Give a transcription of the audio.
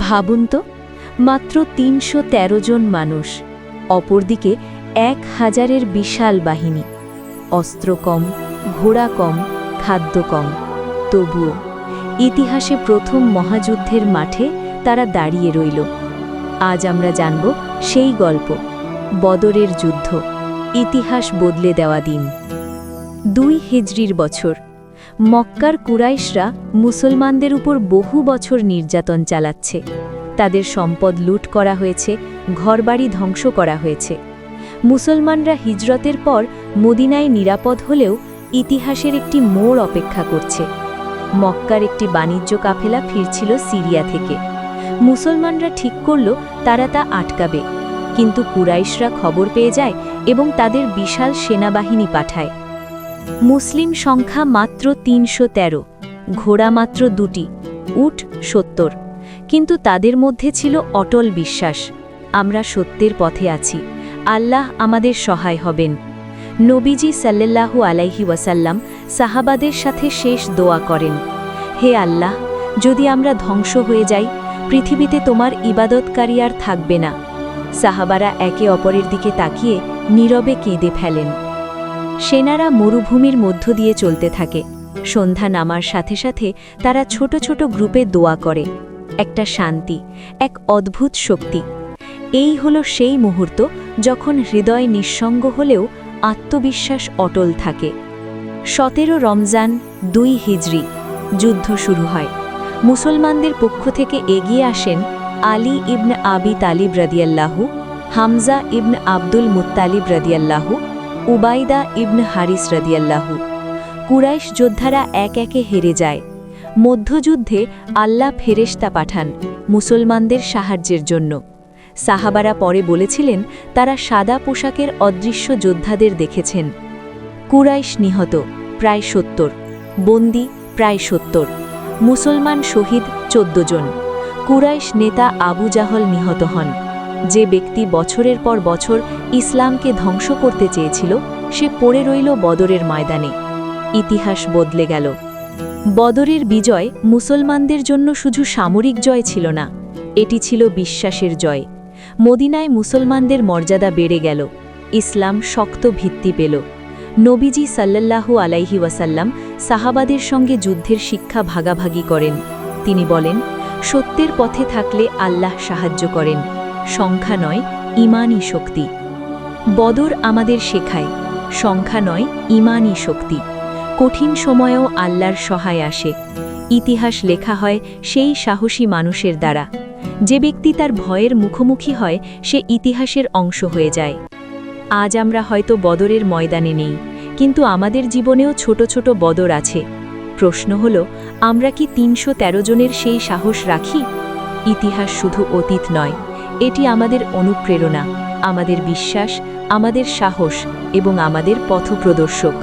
ভাবুন তো, মাত্র ৩১৩ জন মানুষ, অপরদিকে ১,০০০-এর বিশাল বাহিনী। অস্ত্র কম, ঘোড়া কম, খাদ্য কম, তবুও ইতিহাসে প্রথম মহাযুদ্ধের মাঠে তারা দাঁড়িয়ে রইল। আজ আমরা জানব সেই গল্প, বদরের যুদ্ধ, ইতিহাস বদলে দেওয়া দিন। ২ হিজরির বছর। মক্কার কুরাইশরা মুসলমানদের উপর বহু বছর নির্যাতন চালাচ্ছে। তাদের সম্পদ লুট করা হয়েছে, ঘরবাড়ি ধ্বংস করা হয়েছে। মুসলমানরা হিজরতের পর মদিনায় নিরাপদ হলেও ইতিহাসের একটি মোড় অপেক্ষা করছে। মক্কার একটি বাণিজ্য কাফেলা ফিরছিল সিরিয়া থেকে। মুসলমানরা ঠিক করল তারা তা আটকাবে, কিন্তু কুরাইশরা খবর পেয়ে যায় এবং তাদের বিশাল সেনাবাহিনী পাঠায়। মুসলিম সংখ্যা মাত্র ৩১৩, ঘোড়া মাত্র ২টি, উট ৭০, কিন্তু তাদের মধ্যে ছিল অটল বিশ্বাস, আমরা সত্যের পথে আছি, আল্লাহ আমাদের সহায় হবেন। নবীজি সাল্লাল্লাহু আলাইহি ওয়াসাল্লাম সাহাবাদের সাথে শেষ দোয়া করেন, হে আল্লাহ, যদি আমরা ধ্বংস হয়ে যাই, পৃথিবীতে তোমার ইবাদতকারী আর থাকবে না। সাহাবারা একে অপরের দিকে তাকিয়ে নীরবে কেঁদে ফেলেন। সেনারা মরুভূমির মধ্য দিয়ে চলতে থাকে। সন্ধ্যা নামার সাথে সাথে তারা ছোট ছোট গ্রুপে দোয়া করে। একটা শান্তি, এক অদ্ভুত শক্তি। এই হলো সেই মুহূর্ত যখন হৃদয় নিঃসঙ্গ হলেও আত্মবিশ্বাস অটল থাকে। ১৭ রমজান ২ হিজরি, যুদ্ধ শুরু হয়। মুসলমানদের পক্ষ থেকে এগিয়ে আসেন আলী ইবনে আবি তালিব রাদিয়াল্লাহু, হামজা ইবনে আব্দুল মুত্তালিব রাদিয়াল্লাহু, উবাইদা ইবনে হারিস রাদিয়াল্লাহু। কুরাইশ যোদ্ধারা এক একে হেরে যায়। মধ্যযুদ্ধে আল্লাহ ফেরেশতা পাঠান মুসলমানদের সাহায্যের জন্য। সাহাবারা পরে বলেছিলেন তারা সাদা পোশাকের অদৃশ্য যোদ্ধাদের দেখেছেন। কুরাইশ নিহত প্রায় ৭০, বন্দী প্রায় ৭০, মুসলমান শহীদ ১৪ জন। কুরাইশ নেতা আবু জাহল নিহত হন। যে ব্যক্তি বছরের পর বছর ইসলামকে ধ্বংস করতে চেয়েছিল, সে পড়ে রইল বদরের ময়দানে। ইতিহাস বদলে গেল। বদরের বিজয় মুসলমানদের জন্য শুধু সামরিক জয় ছিল না, এটি ছিল বিশ্বাসের জয়। মদিনায় মুসলমানদের মর্যাদা বেড়ে গেল, ইসলাম শক্ত ভিত্তি পেল। নবীজি সাল্লাল্লাহু আলাইহি ওয়াসাল্লাম সাহাবাদের সঙ্গে যুদ্ধের শিক্ষা ভাগাভাগি করেন। তিনি বলেন, সত্যের পথে থাকলে আল্লাহ সাহায্য করেন, সংখ্যা নয়, ঈমানই শক্তি। বদর আমাদের শেখায়, সংখ্যা নয়, ঈমানই শক্তি। কঠিন সময়েও আল্লাহর সহায় আসে। ইতিহাস লেখা হয় সেই সাহসী মানুষের দ্বারা। যে ব্যক্তি তার ভয়ের মুখোমুখি হয়, সে ইতিহাসের অংশ হয়ে যায়। আজ আমরা হয়তো বদরের ময়দানে নেই, কিন্তু আমাদের জীবনেও ছোট ছোট বদর আছে। প্রশ্ন হল, আমরা কি ৩১৩ জনের সেই সাহস রাখি? ইতিহাস শুধু অতীত নয়, এটি আমাদের অনুপ্রেরণা, আমাদের বিশ্বাস, আমাদের সাহস এবং আমাদের পথপ্রদর্শক।